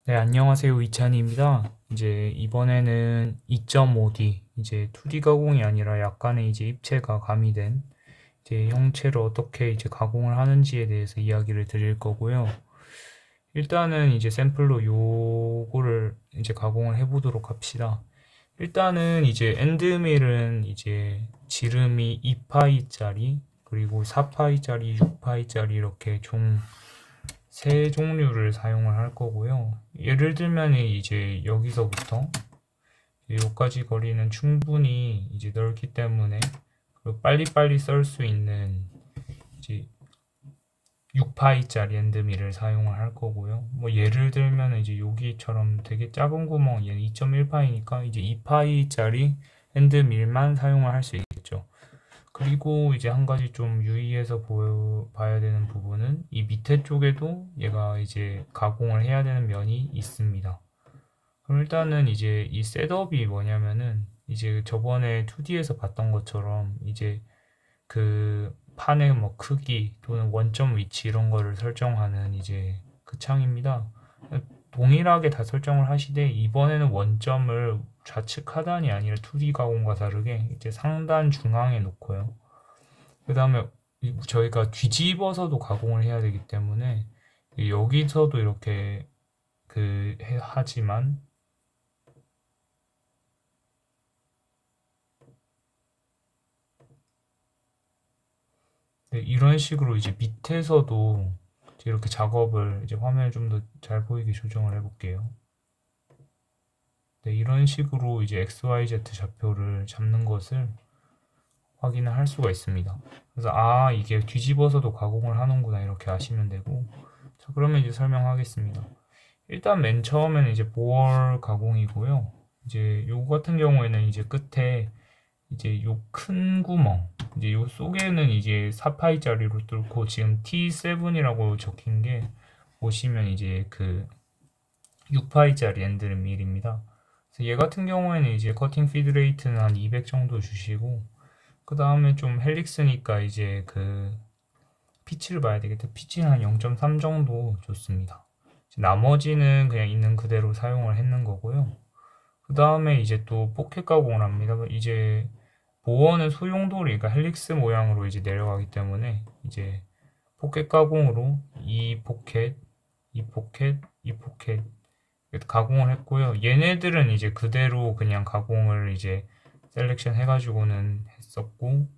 네, 안녕하세요. 이찬희입니다. 이제 이번에는 2.5D, 이제 2D 가공이 아니라 약간의 이제 입체가 가미된 이제 형체를 어떻게 이제 가공을 하는지에 대해서 이야기를 드릴 거고요. 일단은 이제 샘플로 요거를 이제 가공을 해보도록 합시다. 일단은 이제 엔드밀은 이제 지름이 2파이짜리, 그리고 4파이짜리, 6파이짜리 이렇게 총 세 종류를 사용을 할 거고요. 예를 들면 이제 여기서부터 여기까지 거리는 충분히 이제 넓기 때문에 그리고 빨리빨리 썰 수 있는 이제 6파이짜리 엔드밀을 사용을 할 거고요. 뭐 예를 들면 이제 여기처럼 되게 작은 구멍, 얘는 2.1파이니까 이제 2파이짜리 엔드밀만 사용을 할 수 있겠죠. 그리고 이제 한 가지 좀 유의해서 봐야 되는 부분은 이 밑에 쪽에도 얘가 이제 가공을 해야 되는 면이 있습니다. 그럼 일단은 이제 이 셋업이 뭐냐면은 이제 저번에 2D에서 봤던 것처럼 이제 그 판의 뭐 크기 또는 원점 위치 이런 거를 설정하는 이제 그 창입니다. 동일하게 다 설정을 하시되 이번에는 원점을 좌측 하단이 아니라 2D 가공과 다르게 이제 상단 중앙에 놓고요. 그 다음에 저희가 뒤집어서도 가공을 해야 되기 때문에 여기서도 이렇게 하지만 네, 이런 식으로 이제 밑에서도 이렇게 작업을 이제 화면을 좀 더 잘 보이게 조정을 해볼게요. 네, 이런 식으로 이제 XYZ 좌표를 잡는 것을 확인을 할 수가 있습니다. 그래서 이게 뒤집어서도 가공을 하는구나 이렇게 아시면 되고, 자 그러면 이제 설명하겠습니다. 일단 맨 처음에는 이제 보월 가공이고요. 이제 요거 같은 경우에는 이제 끝에 이제 요 큰 구멍, 이제 요 속에는 이제 4파이짜리로 뚫고 지금 T7이라고 적힌 게 보시면 이제 그 6파이짜리 엔드밀입니다. 그래서 얘 같은 경우에는 이제 커팅 피드 레이트는 한 200 정도 주시고, 그 다음에 좀 헬릭스니까 이제 그 피치를 봐야 되겠다. 피치는 한 0.3 정도 줬습니다. 나머지는 그냥 있는 그대로 사용을 했는 거고요. 그 다음에 이제 또 포켓 가공을 합니다. 이제 보어는 소용돌이, 그러니까 헬릭스 모양으로 이제 내려가기 때문에 이제 포켓 가공으로 이 포켓, 이 포켓, 이 포켓 가공을 했고요. 얘네들은 이제 그대로 그냥 가공을 이제 셀렉션 해가지고는 했었고,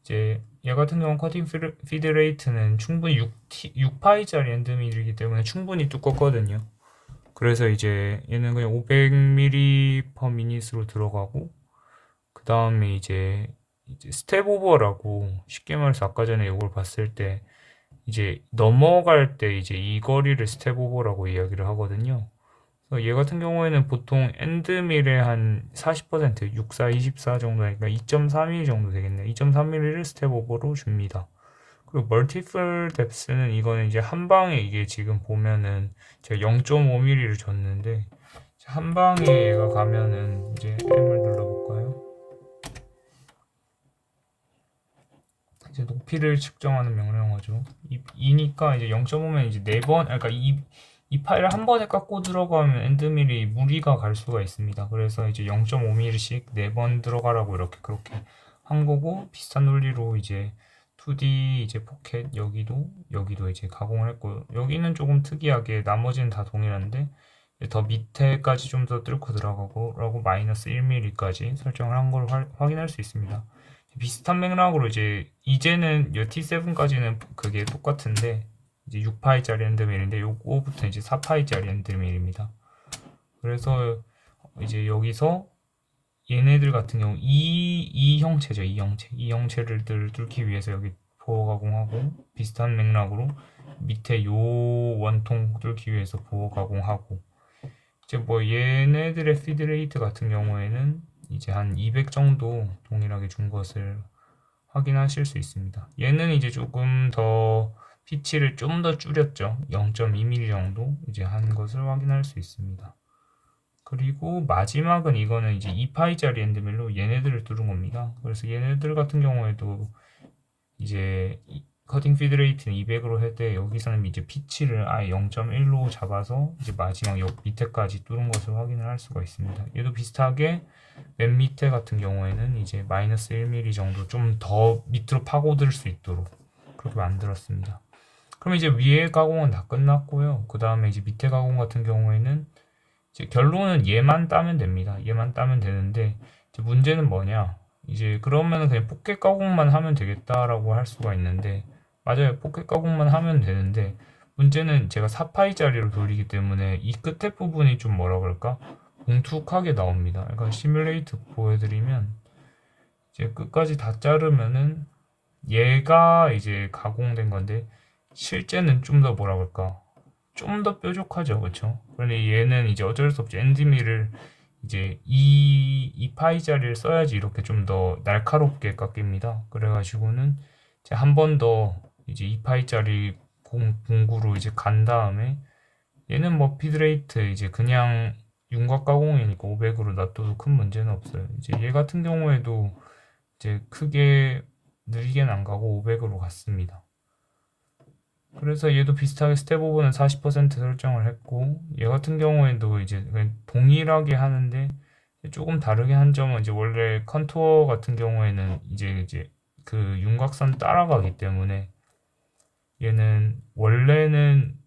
이제 얘 같은 경우는 커팅 피드 레이트는 충분히 6파이짜리 엔드밀이기 때문에 충분히 두껍거든요. 그래서 이제 얘는 그냥 500ml per minute로 들어가고, 그 다음에 이제 스텝 오버라고, 쉽게 말해서 아까 전에 이걸 봤을 때 이제 넘어갈 때 이제 이 거리를 스텝 오버라고 이야기를 하거든요. 그래서 얘 같은 경우에는 보통 엔드밀의 한 40%, 64, 24 정도니까 2.3mm 정도 되겠네요. 2.3mm를 스텝 오버로 줍니다. 그리고 멀티플 뎁스는 이거는 이제 한 방에, 이게 지금 보면은 제가 0.5mm를 줬는데 한 방에 얘가 가면은 이제 M을 눌러볼까요? 이제 높이를 측정하는 명령어죠. 2니까 이제 0.5면 이제 4번, 그러니까 이 파일을 한 번에 깎고 들어가면 엔드밀이 무리가 갈 수가 있습니다. 그래서 이제 0.5mm씩 4번 들어가라고 이렇게 그렇게 한 거고, 비슷한 논리로 이제 2D 이제 포켓 여기도 이제 가공을 했고, 여기는 조금 특이하게 나머지는 다 동일한데 더 밑에까지 좀 더 뚫고 들어가고 라고 마이너스 1mm까지 설정을 한 걸 확인할 수 있습니다. 비슷한 맥락으로 이제는 요 T7까지는 그게 똑같은데 이제 6파이짜리 엔드밀인데 요거부터 이제 4파이짜리 엔드밀입니다. 그래서 이제 여기서 얘네들 같은 경우 이 형체죠. 이 형체를 뚫기 위해서 여기 보호 가공하고, 비슷한 맥락으로 밑에 요 원통 뚫기 위해서 보호 가공하고, 이제 뭐 얘네들의 피드 레이트 같은 경우에는 이제 한 200 정도 동일하게 준 것을 확인하실 수 있습니다. 얘는 이제 조금 더 피치를 좀 더 줄였죠. 0.2mm 정도 이제 한 것을 확인할 수 있습니다. 그리고 마지막은 이거는 이제 2파이짜리 엔드밀로 얘네들을 뚫은 겁니다. 그래서 얘네들 같은 경우에도 이제 커팅 피드 레이트는 200으로 할 때 여기서는 이제 피치를 아예 0.1로 잡아서 이제 마지막 옆 밑에까지 뚫은 것을 확인을 할 수가 있습니다. 얘도 비슷하게 맨 밑에 같은 경우에는 이제 마이너스 1mm 정도 좀 더 밑으로 파고들 수 있도록 그렇게 만들었습니다. 그럼 이제 위에 가공은 다 끝났고요. 그 다음에 이제 밑에 가공 같은 경우에는 이제 결론은 얘만 따면 됩니다. 얘만 따면 되는데 이제 문제는 뭐냐? 이제 그러면 그냥 포켓 가공만 하면 되겠다라고 할 수가 있는데 맞아요. 포켓 가공만 하면 되는데 문제는 제가 4파이짜리로 돌리기 때문에 이 끝에 부분이 좀 뭐라 그럴까? 뭉툭하게 나옵니다. 그러니까 시뮬레이트 보여드리면 이제 끝까지 다 자르면은 얘가 이제 가공된 건데 실제는 좀 더 뭐라 그럴까? 좀 더 뾰족하죠, 그렇죠? 그런데 얘는 이제 어쩔 수 없이 엔드밀을 이제 이 파이짜리를 써야지 이렇게 좀 더 날카롭게 깎입니다. 그래가지고는 이제 한 번 더 이제 이 파이짜리 공구로 이제 간 다음에 얘는 뭐 피드레이트 이제 그냥 윤곽 가공이니까 500으로 놔둬도 큰 문제는 없어요. 이제 얘 같은 경우에도 이제 크게 느리게는 안 가고 500으로 갔습니다. 그래서 얘도 비슷하게 스텝 오버는 40% 설정을 했고 얘 같은 경우에도 이제 동일하게 하는데 조금 다르게 한 점은 이제 원래 컨투어 같은 경우에는 이제 그 윤곽선 따라가기 때문에 얘는 원래는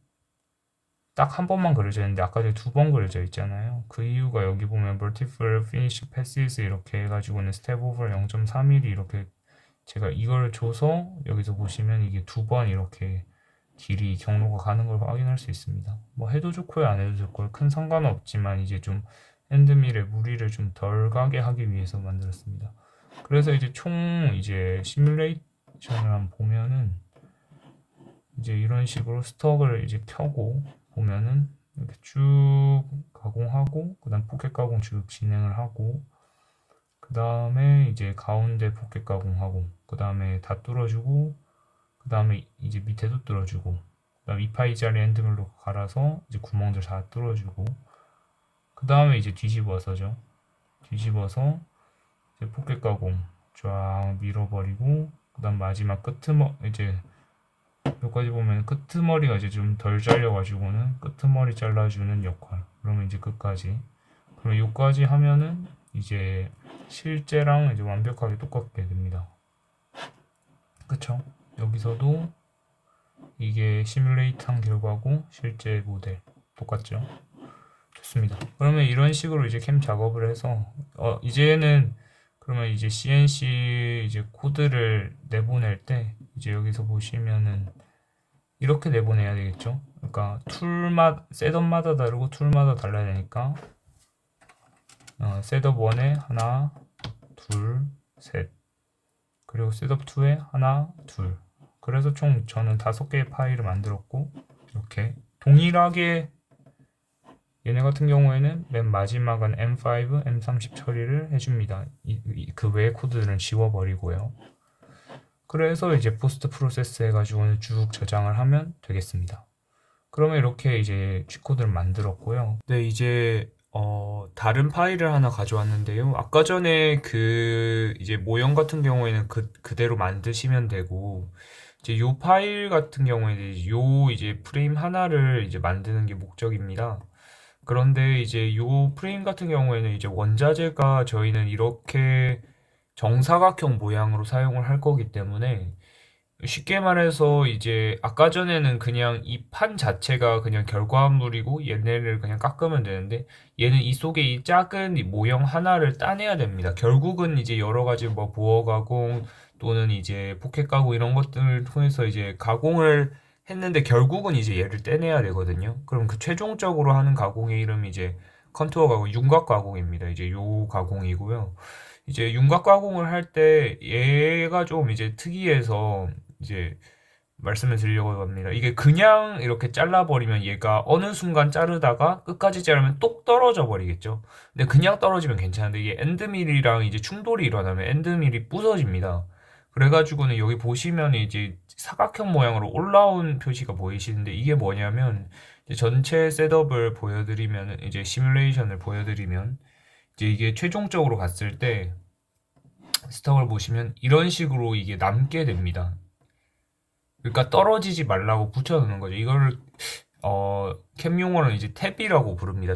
딱 한 번만 그려져 있는데 아까 전에 두 번 그려져 있잖아요. 그 이유가 여기 보면 Multiple Finish Passes 이렇게 해가지고는 스텝 오버 0.3mm 이렇게 제가 이걸 줘서 여기서 보시면 이게 두 번 이렇게 길이 경로가 가는 걸 확인할 수 있습니다. 뭐 해도 좋고요 안 해도 좋고요 큰 상관은 없지만 이제 좀 핸드밀에 무리를 좀 덜 가게 하기 위해서 만들었습니다. 그래서 이제 총 이제 시뮬레이션을 한번 보면은 이제 이런 식으로 스톡을 이제 켜고 보면은 이렇게 쭉 가공하고 그 다음 포켓 가공 쭉 진행을 하고 그 다음에 이제 가운데 포켓 가공하고 그 다음에 다 뚫어주고 그 다음에 이제 밑에도 뚫어주고 그 다음 2파이짜리 엔드밀로 갈아서 이제 구멍들 다 뚫어주고 그 다음에 이제 뒤집어서죠. 뒤집어서 이제 포켓 가공 쫙 밀어버리고 그 다음 마지막 이제 여기까지 보면 끄트머리가 이제 좀 덜 잘려가지고는 끄트머리 잘라주는 역할. 그러면 이제 끝까지. 그럼 여기까지 하면은 이제 실제랑 이제 완벽하게 똑같게 됩니다. 그쵸? 여기서도 이게 시뮬레이트한 결과고 실제 모델 똑같죠? 좋습니다. 그러면 이런 식으로 이제 캠 작업을 해서 이제는 그러면 이제 CNC 이제 코드를 내보낼 때 이제 여기서 보시면은 이렇게 내보내야 되겠죠. 그러니까 셋업마다 다르고 툴마다 달라야 되니까 셋업 1에 하나, 둘, 셋 그리고 셋업 2에 하나, 둘 그래서 총 저는 5개의 파일을 만들었고 이렇게 동일하게 얘네 같은 경우에는 맨 마지막은 M5, M30 처리를 해줍니다. 그 외의 코드들은 지워버리고요. 그래서 이제 포스트 프로세스 해가지고는 쭉 저장을 하면 되겠습니다. 그러면 이렇게 이제 G코드를 만들었고요. 네, 이제 다른 파일을 하나 가져왔는데요. 아까 전에 그 이제 모형 같은 경우에는 그대로 만드시면 되고 이제 요 파일 같은 경우에는 요 이제 프레임 하나를 이제 만드는 게 목적입니다. 그런데 이제 요 프레임 같은 경우에는 이제 원자재가 저희는 이렇게 정사각형 모양으로 사용을 할 거기 때문에 쉽게 말해서 이제 아까 전에는 그냥 이 판 자체가 그냥 결과물이고 얘네를 그냥 깎으면 되는데 얘는 이 속에 이 작은 이 모형 하나를 따내야 됩니다. 결국은 이제 여러 가지 뭐 보어 가공 또는 이제 포켓 가공 이런 것들을 통해서 이제 가공을 했는데 결국은 이제 얘를 떼내야 되거든요. 그럼 그 최종적으로 하는 가공의 이름이 이제 컨투어 가공, 윤곽 가공입니다. 이제 요 가공이고요. 이제 윤곽 가공을 할 때 얘가 좀 이제 특이해서 이제 말씀을 드리려고 합니다. 이게 그냥 이렇게 잘라버리면 얘가 어느 순간 자르다가 끝까지 자르면 똑 떨어져 버리겠죠. 근데 그냥 떨어지면 괜찮은데 이게 엔드밀이랑 이제 충돌이 일어나면 엔드밀이 부서집니다. 그래가지고는 여기 보시면 이제 사각형 모양으로 올라온 표시가 보이시는데 이게 뭐냐면 이제 전체 셋업을 보여드리면 이제 시뮬레이션을 보여드리면 이제 이게 최종적으로 갔을 때 스톡을 보시면 이런 식으로 이게 남게 됩니다. 그러니까 떨어지지 말라고 붙여놓는 거죠. 이거를 캠 용어는 이제 탭이라고 부릅니다.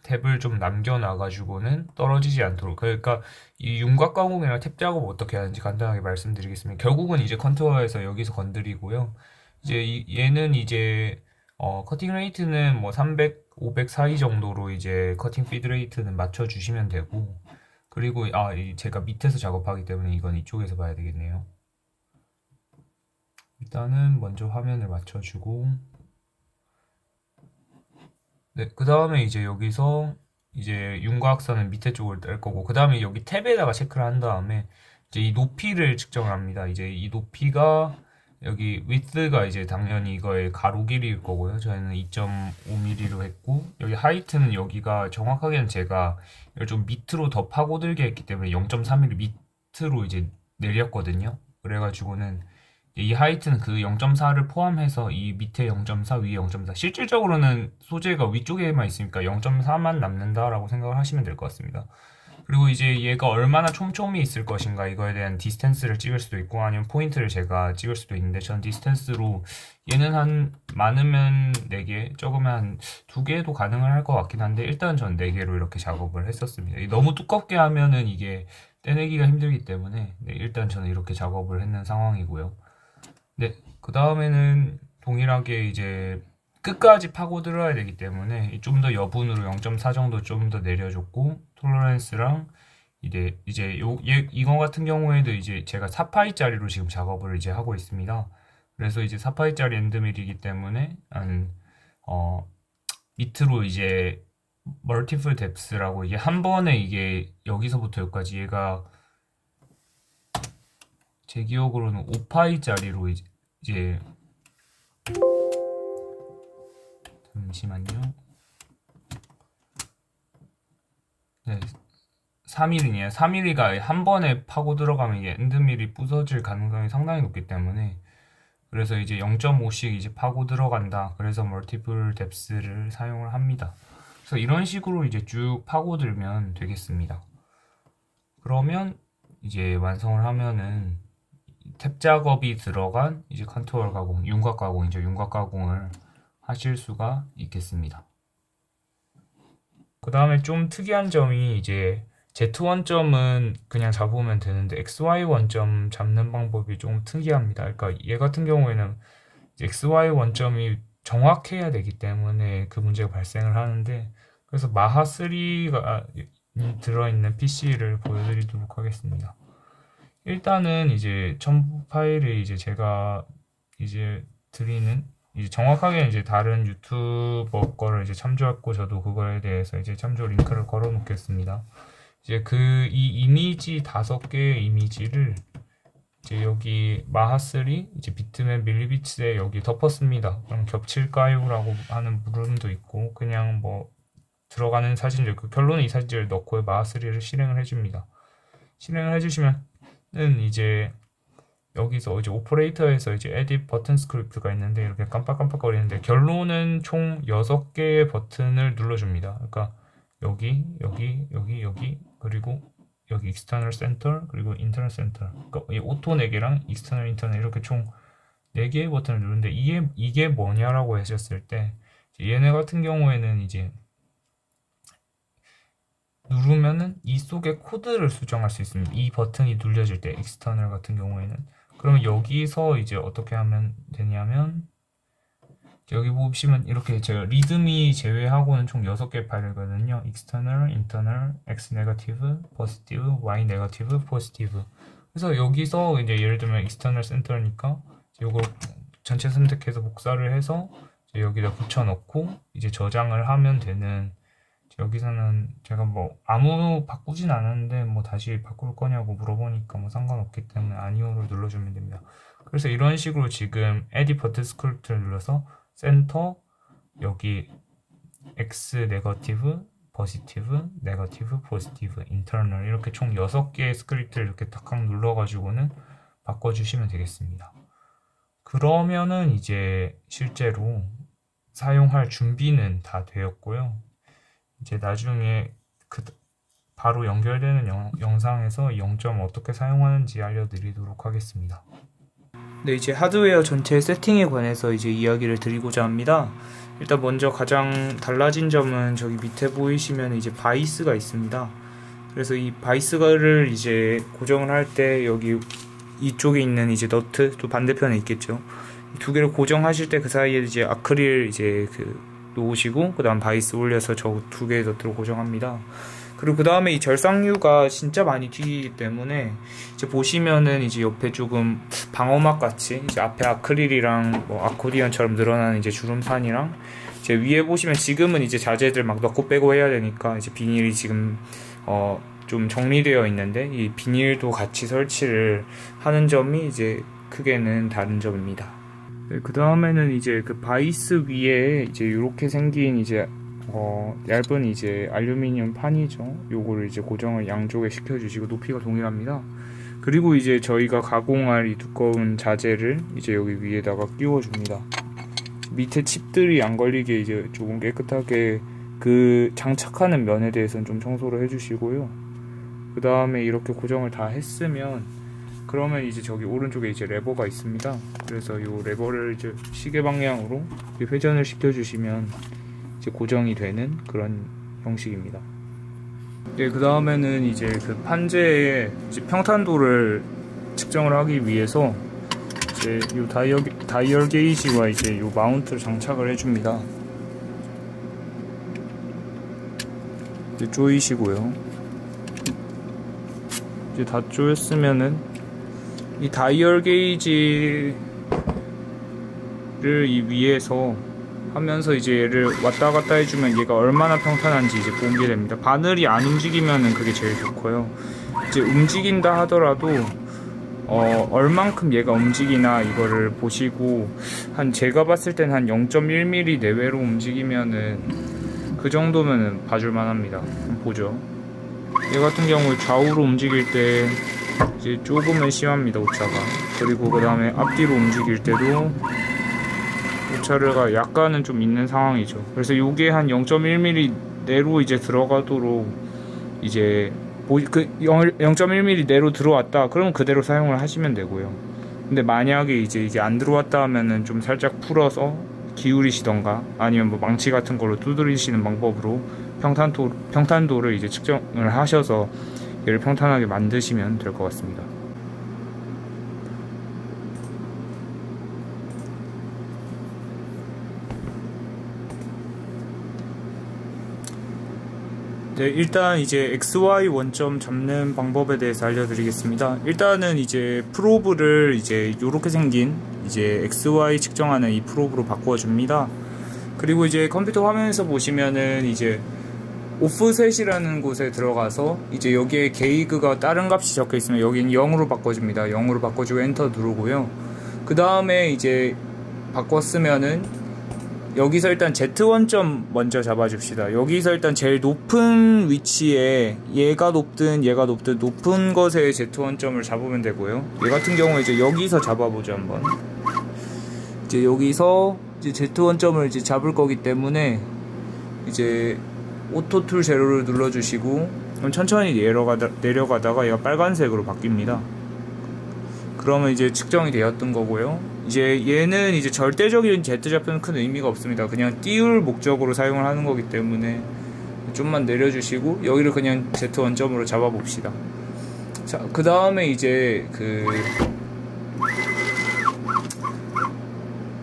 탭을 좀 남겨놔가지고는 떨어지지 않도록. 그러니까 이 윤곽 가공이나 탭 작업 어떻게 하는지 간단하게 말씀드리겠습니다. 결국은 이제 컨투어에서 여기서 건드리고요. 이제 얘는 이제 커팅 레이트는 뭐 300, 500 사이 정도로 이제 커팅 피드 레이트는 맞춰주시면 되고, 그리고 제가 밑에서 작업하기 때문에 이건 이쪽에서 봐야 되겠네요. 일단은 먼저 화면을 맞춰주고, 네, 그 다음에 이제 여기서 이제 윤곽선은 밑에 쪽을 뗄 거고, 그 다음에 여기 탭에다가 체크를 한 다음에 이제 이 높이를 측정을 합니다. 이제 이 높이가 여기 width가 이제 당연히 이거의 가로 길이일 거고요. 저희는 2.5mm로 했고, 여기 하이트는 여기가 정확하게는 제가 이걸 좀 밑으로 더 파고들게 했기 때문에 0.3mm 밑으로 이제 내렸거든요. 그래가지고는 이 하이트는 그 0.4를 포함해서 이 밑에 0.4, 위에 0.4. 실질적으로는 소재가 위쪽에만 있으니까 0.4만 남는다라고 생각을 하시면 될 것 같습니다. 그리고 이제 얘가 얼마나 촘촘히 있을 것인가 이거에 대한 디스텐스를 찍을 수도 있고 아니면 포인트를 제가 찍을 수도 있는데 전 디스텐스로 얘는 한 많으면 4개, 적으면 한 2개도 가능을 할 것 같긴 한데 일단 전 4개로 이렇게 작업을 했었습니다. 너무 두껍게 하면은 이게 떼내기가 힘들기 때문에 네, 일단 저는 이렇게 작업을 했는 상황이고요. 네, 그 다음에는 동일하게 이제 끝까지 파고들어야 되기 때문에 좀 더 여분으로 0.4 정도 좀 더 내려줬고 톨러런스랑 이제 이거 같은 경우에도 이제 제가 4파이짜리로 지금 작업을 이제 하고 있습니다. 그래서 이제 4파이짜리 엔드밀이기 때문에 밑으로 이제 멀티플 뎁스라고 이게 한 번에 이게 여기서부터 여기까지 얘가 제 기억으로는 5파이짜리로 이제 잠시만요. 네, 3mm네요. 3mm가 한 번에 파고 들어가면 이게 엔드밀이 부서질 가능성이 상당히 높기 때문에 그래서 이제 0.5씩 이제 파고 들어간다. 그래서 멀티플 뎁스를 사용을 합니다. 그래서 이런 식으로 이제 쭉 파고들면 되겠습니다. 그러면 이제 완성을 하면은 탭 작업이 들어간 이제 컨투어 가공, 윤곽 가공이죠. 윤곽 가공을 하실 수가 있겠습니다. 그 다음에 좀 특이한 점이 이제 Z 원점은 그냥 잡으면 되는데 XY 원점 잡는 방법이 좀 특이합니다. 그러니까 얘 같은 경우에는 XY 원점이 정확해야 되기 때문에 그 문제가 발생을 하는데 그래서 마하3가 들어있는 PC를 보여드리도록 하겠습니다. 일단은 이제 첨부 파일을 이제 제가 이제 드리는 이제 정확하게 이제 다른 유튜버 거를 이제 참조했고 저도 그거에 대해서 이제 참조 링크를 걸어 놓겠습니다. 이제 이 이미지 5개의 이미지를 이제 여기 마하3 이제 비트맵 밀리비츠에 여기 덮었습니다. 그럼 겹칠까요? 라고 하는 물음도 있고 그냥 뭐 들어가는 사진들 그 결론은 이 사진을 넣고 마하3를 실행을 해줍니다. 실행을 해주시면은 이제 여기서 이제 오퍼레이터에서 이제 에딧 버튼 스크립트가 있는데 이렇게 깜빡깜빡거리는데 결론은 총 6개의 버튼을 눌러줍니다. 그러니까 여기 그리고 여기 external center 그리고 internal center 그러니까 이 오토 4개랑 external internal 이렇게 총 4개의 버튼을 누르는데 이게 뭐냐라고 하셨을 때 얘네 같은 경우에는 이제 누르면은 이 속에 코드를 수정할 수 있습니다. 이 버튼이 눌려질 때 external 같은 경우에는 그러면 여기서 이제 어떻게 하면 되냐면 여기 보시면 이렇게 제가 리드미 제외하고는 총 6개 파일이거든요. external, internal, x negative, positive, y negative, positive. 그래서 여기서 이제 예를 들면 external center니까 이거 전체 선택해서 복사를 해서 이제 여기다 붙여넣고 이제 저장을 하면 되는 여기서는 제가 뭐 아무 바꾸진 않았는데 뭐 다시 바꿀 거냐고 물어보니까 뭐 상관없기 때문에 아니오를 눌러주면 됩니다. 그래서 이런 식으로 지금 에디 버튼 스크립트를 눌러서 센터 여기 x 네거티브 포지티브 네거티브 포지티브 인터널 이렇게 총 6개의 스크립트를 이렇게 탁탁 눌러가지고는 바꿔주시면 되겠습니다. 그러면은 이제 실제로 사용할 준비는 다 되었고요. 이제 나중에 바로 연결되는 영상에서 0점 어떻게 사용하는지 알려드리도록 하겠습니다. 네, 이제 하드웨어 전체 세팅에 관해서 이제 이야기를 드리고자 합니다. 일단 먼저 가장 달라진 점은 저기 밑에 보이시면 이제 바이스가 있습니다. 그래서 이 바이스를 이제 고정을 할 때 여기 이쪽에 있는 이제 너트, 또 반대편에 있겠죠. 두 개를 고정하실 때 그 사이에 이제 아크릴 이제 놓으시고 그 다음 바이스 올려서 저 두 개의 너트로 고정합니다. 그리고 그 다음에 이 절삭류가 진짜 많이 튀기기 때문에 이제 보시면은 이제 옆에 조금 방어막 같이 이제 앞에 아크릴이랑 뭐 아코디언처럼 늘어나는 이제 주름판이랑 이제 위에 보시면 지금은 이제 자재들 막 넣고 빼고 해야 되니까 이제 비닐이 지금 좀 정리되어 있는데 이 비닐도 같이 설치를 하는 점이 이제 크게는 다른 점입니다. 네, 그 다음에는 이제 그 바이스 위에 이제 이렇게 생긴 이제 얇은 이제 알루미늄 판이죠. 요거를 이제 고정을 양쪽에 시켜주시고 높이가 동일합니다. 그리고 이제 저희가 가공할 이 두꺼운 자재를 이제 여기 위에다가 끼워줍니다. 밑에 칩들이 안 걸리게 이제 조금 깨끗하게 그 장착하는 면에 대해서는 좀 청소를 해주시고요. 그 다음에 이렇게 고정을 다 했으면 그러면 이제 저기 오른쪽에 이제 레버가 있습니다. 그래서 요 레버를 이제 시계 방향으로 회전을 시켜주시면 이제 고정이 되는 그런 형식입니다. 네, 그 다음에는 이제 그 판재의 이제 평탄도를 측정을 하기 위해서 이제 요 다이얼 게이지와 이제 요 마운트를 장착을 해줍니다. 이제 조이시고요. 이제 다 조였으면은 이 다이얼 게이지를 이 위에서 하면서 이제 얘를 왔다 갔다 해주면 얘가 얼마나 평탄한지 이제 보게 됩니다. 바늘이 안 움직이면은 그게 제일 좋고요. 이제 움직인다 하더라도 얼만큼 얘가 움직이나 이거를 보시고 한 제가 봤을 땐 한 0.1mm 내외로 움직이면은 그 정도면은 봐줄만 합니다. 보죠. 얘 같은 경우에 좌우로 움직일 때 이제 조금은 심합니다, 오차가. 그리고 그 다음에 앞뒤로 움직일 때도 오차가 약간은 좀 있는 상황이죠. 그래서 요게 한 0.1mm 내로 이제 들어가도록 이제 그 0.1mm 내로 들어왔다 그러면 그대로 사용을 하시면 되고요. 근데 만약에 이제 이게 안 들어왔다 하면은 좀 살짝 풀어서 기울이시던가 아니면 뭐 망치 같은 걸로 두드리시는 방법으로 평탄도를 이제 측정을 하셔서 얘를 평탄하게 만드시면 될 것 같습니다. 네, 일단 이제 XY 원점 잡는 방법에 대해서 알려드리겠습니다. 일단은 이제 프로브를 이제 요렇게 생긴 이제 XY 측정하는 이 프로브로 바꿔줍니다. 그리고 이제 컴퓨터 화면에서 보시면은 이제 오프셋이라는 곳에 들어가서 이제 여기에 게이그가 다른 값이 적혀 있으면 여기는 0으로 바꿔줍니다. 0으로 바꿔주고 엔터 누르고요. 그 다음에 이제 바꿨으면은 여기서 일단 Z1점 먼저 잡아줍시다. 여기서 일단 제일 높은 위치에 얘가 높든 높은 것에 Z1점을 잡으면 되고요. 얘 같은 경우에 이제 여기서 잡아보죠 한번. 이제 여기서 이제 Z1점을 이제 잡을 거기 때문에 이제 오토 툴 제로를 눌러주시고 천천히 내려가다가 얘가 빨간색으로 바뀝니다. 그러면 이제 측정이 되었던 거고요. 이제 얘는 이제 절대적인 Z좌표는 큰 의미가 없습니다. 그냥 띄울 목적으로 사용을 하는 거기 때문에 좀만 내려주시고 여기를 그냥 Z 원점으로 잡아봅시다. 자, 그 다음에 이제 그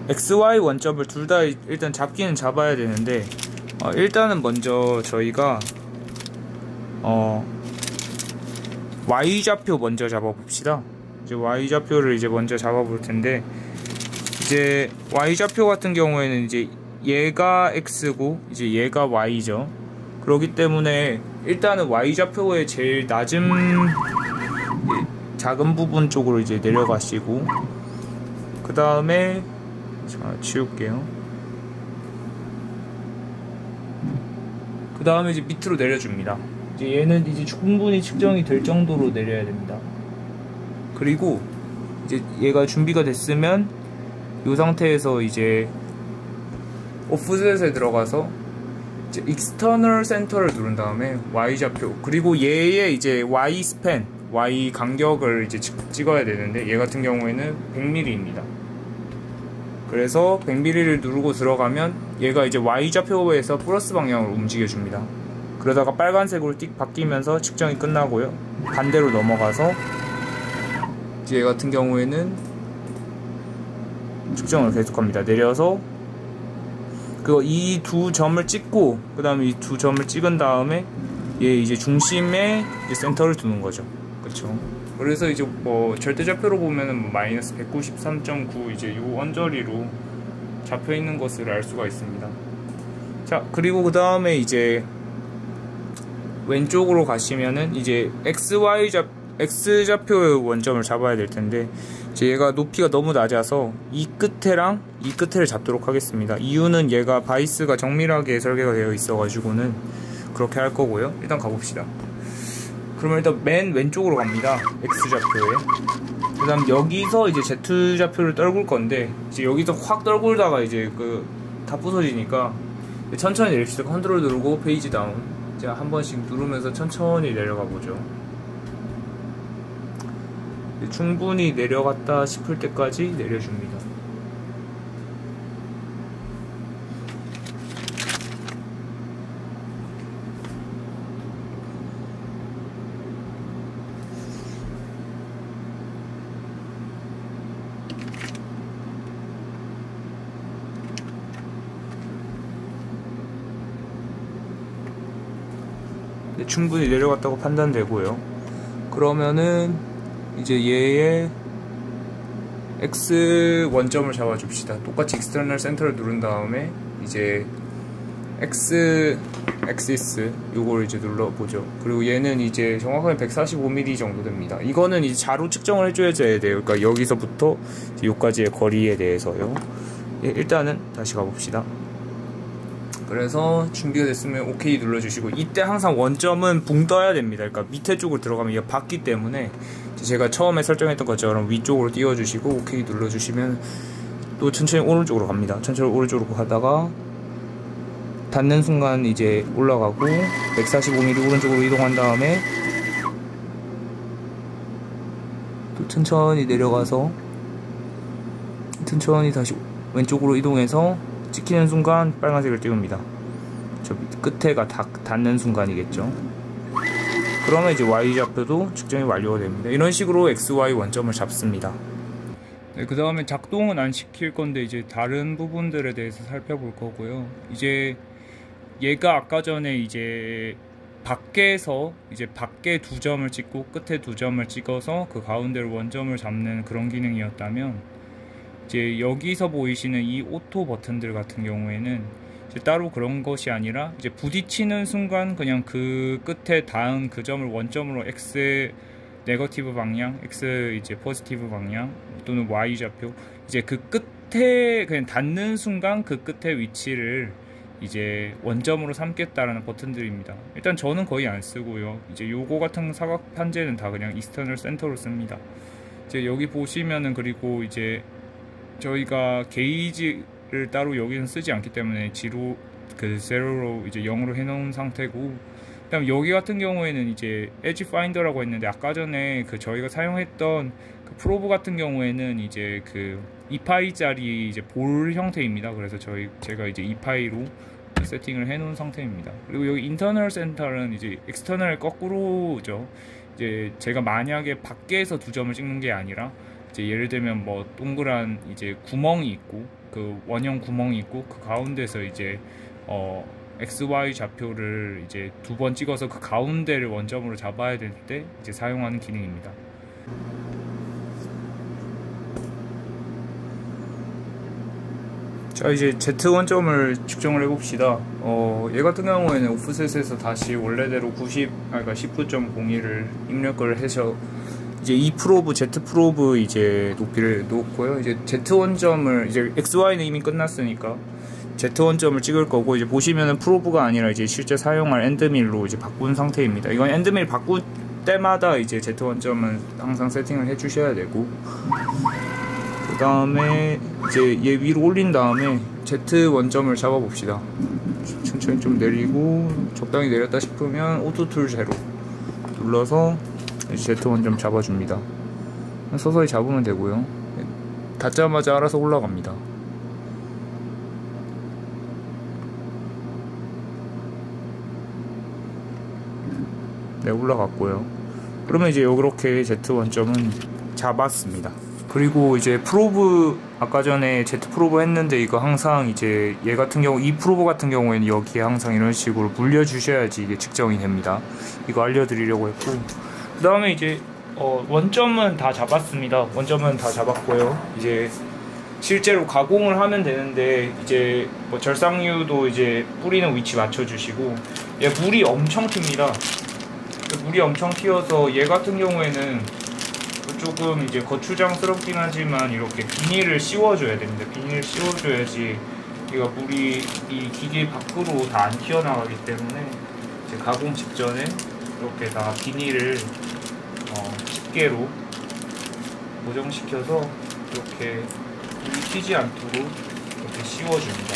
XY 원점을 둘 다 일단 잡기는 잡아야 되는데 일단은 먼저 저희가 Y좌표 먼저 잡아봅시다. 이제 Y좌표를 이제 먼저 잡아볼 텐데 이제 Y좌표 같은 경우에는 이제 얘가 X고 이제 얘가 Y죠. 그렇기 때문에 일단은 Y좌표의 제일 낮은 작은 부분 쪽으로 이제 내려가시고 그 다음에 자 지울게요. 그 다음에 이제 밑으로 내려줍니다. 이제 얘는 이제 충분히 측정이 될 정도로 내려야 됩니다. 그리고 이제 얘가 준비가 됐으면 이 상태에서 이제 오프셋에 들어가서 이제 익스터널 센터를 누른 다음에 Y좌표 그리고 얘의 이제 Y 스팬 Y 간격을 이제 찍어야 되는데 얘 같은 경우에는 100mm입니다. 그래서 100mm를 누르고 들어가면 얘가 이제 Y 좌표에서 플러스 방향으로 움직여줍니다. 그러다가 빨간색으로 띡 바뀌면서 측정이 끝나고요. 반대로 넘어가서 이제 얘 같은 경우에는 측정을 계속합니다. 내려서 이 두 점을 찍고 그 다음에 이 두 점을 찍은 다음에 얘 이제 중심에 이제 센터를 두는 거죠. 그렇죠. 그래서 이제 뭐 절대좌표로 보면은 뭐 마이너스 193.9 이제 요 언저리로 잡혀 있는 것을 알 수가 있습니다. 자, 그리고 그 다음에 이제 왼쪽으로 가시면은 이제 X좌표의 원점을 잡아야 될 텐데 이제 얘가 높이가 너무 낮아서 이 끝에랑 이 끝에를 잡도록 하겠습니다. 이유는 얘가 바이스가 정밀하게 설계가 되어 있어 가지고는 그렇게 할 거고요. 일단 가봅시다. 그러면 일단 맨 왼쪽으로 갑니다. X좌표에. 그 다음 여기서 이제 Z좌표를 떨굴 건데 이제 여기서 확 떨굴다가 이제 다 부서지니까 천천히 내립시다. 컨트롤 누르고 페이지 다운. 자, 한 번씩 누르면서 천천히 내려가 보죠. 충분히 내려갔다 싶을 때까지 내려줍니다. 충분히 내려갔다고 판단되고요. 그러면은 이제 얘의 X 원점을 잡아줍시다. 똑같이 익스터널 센터를 누른 다음에 이제 X 엑시스 요걸 이제 눌러보죠. 그리고 얘는 이제 정확하게 145mm 정도 됩니다. 이거는 이제 자로 측정을 해줘야 돼요. 그러니까 여기서부터 요까지의 거리에 대해서요. 예, 일단은 다시 가봅시다. 그래서 준비가 됐으면 OK 눌러주시고, 이때 항상 원점은 붕 떠야 됩니다. 그러니까 밑에 쪽으로 들어가면 얘가 받기 때문에 제가 처음에 설정했던 것처럼 위쪽으로 띄워주시고 OK 눌러주시면 또 천천히 오른쪽으로 갑니다. 천천히 오른쪽으로 가다가 닿는 순간 이제 올라가고 145mm 오른쪽으로 이동한 다음에 또 천천히 내려가서 천천히 다시 왼쪽으로 이동해서 찍히는 순간 빨간색을 띄웁니다. 저 끝에가 닿는 순간이겠죠. 그러면 이제 Y좌표도 측정이 완료가 됩니다. 이런 식으로 XY 원점을 잡습니다. 네, 그 다음에 작동은 안 시킬 건데 이제 다른 부분들에 대해서 살펴볼 거고요. 이제 얘가 아까 전에 이제 밖에서 이제 밖에 두 점을 찍고 끝에 두 점을 찍어서 그 가운데를 원점을 잡는 그런 기능이었다면, 이제 여기서 보이시는 이 오토 버튼들 같은 경우에는 이제 따로 그런 것이 아니라 이제 부딪히는 순간 그냥 그 끝에 닿은 그 점을 원점으로 X 네거티브 방향, X 이제 포지티브 방향 또는 Y 좌표, 이제 그 끝에 그냥 닿는 순간 그 끝의 위치를 이제 원점으로 삼겠다라는 버튼들입니다. 일단 저는 거의 안 쓰고요. 이제 요거 같은 사각 판재는 다 그냥 익스터널 센터로 씁니다. 이제 여기 보시면은, 그리고 이제 저희가 게이지를 따로 여기는 쓰지 않기 때문에 지로 세로로 이제 0으로 해놓은 상태고, 그다음 여기 같은 경우에는 이제 엣지 파인더라고 했는데, 아까 전에 저희가 사용했던 그 프로브 같은 경우에는 이제 2파이짜리 이제 볼 형태입니다. 그래서 제가 이제 2파이로 세팅을 해놓은 상태입니다. 그리고 여기 인터널 센터는 이제 익스터널 거꾸로죠. 이제 제가 만약에 밖에서 두 점을 찍는 게 아니라 이제 예를 들면 뭐 동그란 이제 구멍이 있고 그 원형 구멍이 있고 그 가운데서 이제 XY 좌표를 이제 두 번 찍어서 그 가운데를 원점으로 잡아야 될 때 이제 사용하는 기능입니다. 자, 이제 Z 원점을 측정을 해봅시다. 얘 같은 경우에는 오프셋에서 다시 원래대로 19.01을 입력을 해서 이제 이 프로브, Z 프로브 이제 높이를 놓고요. 이제 Z 원점을 이제 XY는 이미 끝났으니까 Z 원점을 찍을 거고, 이제 보시면은 프로브가 아니라 이제 실제 사용할 엔드밀로 이제 바꾼 상태입니다. 이건 엔드밀 바꿀 때마다 이제 Z 원점은 항상 세팅을 해 주셔야 되고, 그 다음에 이제 얘 위로 올린 다음에 Z 원점을 잡아 봅시다. 천천히 좀 내리고 적당히 내렸다 싶으면 오토 툴 제로 눌러서 Z 원점 잡아줍니다. 서서히 잡으면 되고요. 닿자마자 알아서 올라갑니다. 네, 올라갔고요. 그러면 이제 이렇게 Z 원점은 잡았습니다. 그리고 이제 프로브, 아까 전에 Z 프로브 했는데 이거 항상 이제 얘 같은 경우, 이 프로브 같은 경우에는 여기에 항상 이런 식으로 물려 주셔야지 이게 측정이 됩니다. 이거 알려드리려고 했고, 그 다음에 이제 원점은 다 잡았습니다. 원점은 다 잡았고요. 이제 실제로 가공을 하면 되는데, 이제 뭐 절삭류도 이제 뿌리는 위치 맞춰주시고, 얘 물이 엄청 튑니다. 물이 엄청 튀어서 얘 같은 경우에는 조금 이제 거추장스럽긴 하지만 이렇게 비닐을 씌워줘야 됩니다. 비닐을 씌워줘야지 얘가 물이 이 기계 밖으로 다 안 튀어나가기 때문에 이제 가공 직전에 이렇게 다 비닐을 집게로 고정시켜서 이렇게 물이 튀지 않도록 이렇게 씌워줍니다.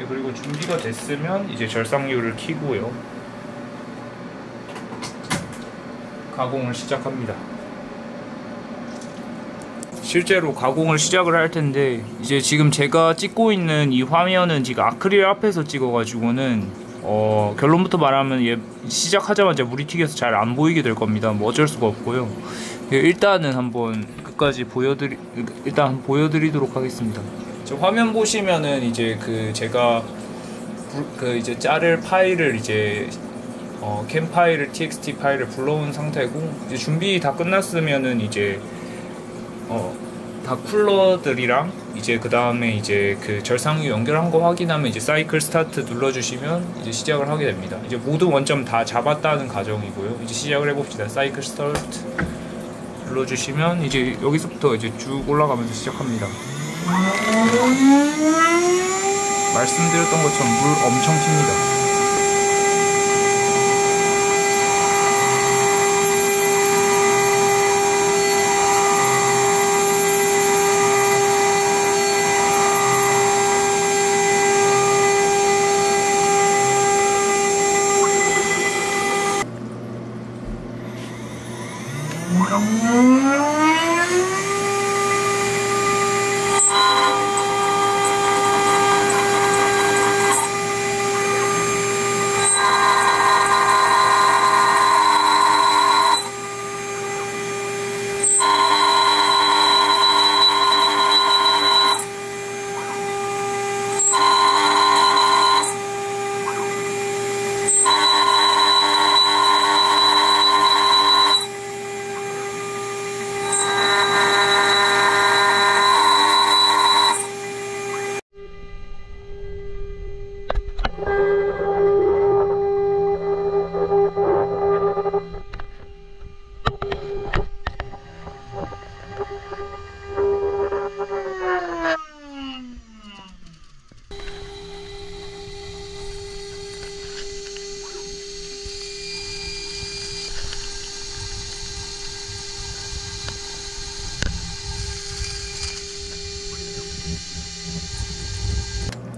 그리고 준비가 됐으면 이제 절삭류를 켜고요. 가공을 시작합니다. 실제로 가공을 시작을 할 텐데, 이제 지금 제가 찍고 있는 이 화면은 지금 아크릴 앞에서 찍어가지고는 결론부터 말하면 얘 시작하자마자 물이 튀겨서 잘 안 보이게 될 겁니다. 뭐 어쩔 수가 없고요. 일단은 한번 끝까지 일단 보여드리도록 하겠습니다. 저 화면 보시면은 이제 제가 이제 자를 파일을 이제 캠 파일을 txt 파일을 불러온 상태고, 이제 준비 다 끝났으면은 이제 다 쿨러들이랑 이제 그 다음에 이제 절삭류 연결한 거 확인하면 이제 사이클 스타트 눌러주시면 이제 시작을 하게 됩니다. 이제 모든 원점 다 잡았다는 가정이고요. 이제 시작을 해봅시다. 사이클 스타트 눌러주시면 이제 여기서부터 이제 쭉 올라가면서 시작합니다. 말씀드렸던 것처럼 물 엄청 튑니다.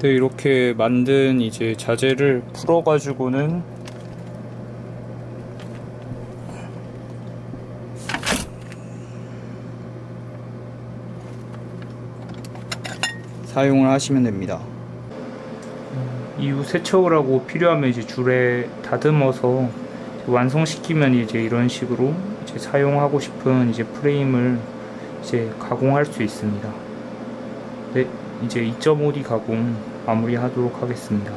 네, 이렇게 만든 이제 자재를 풀어가지고는 사용을 하시면 됩니다. 이후 세척을 하고 필요하면 이제 줄에 다듬어서 완성시키면 이제 이런 식으로 이제 사용하고 싶은 이제 프레임을 이제 가공할 수 있습니다. 네, 이제 2.5D 가공 마무리하도록 하겠습니다.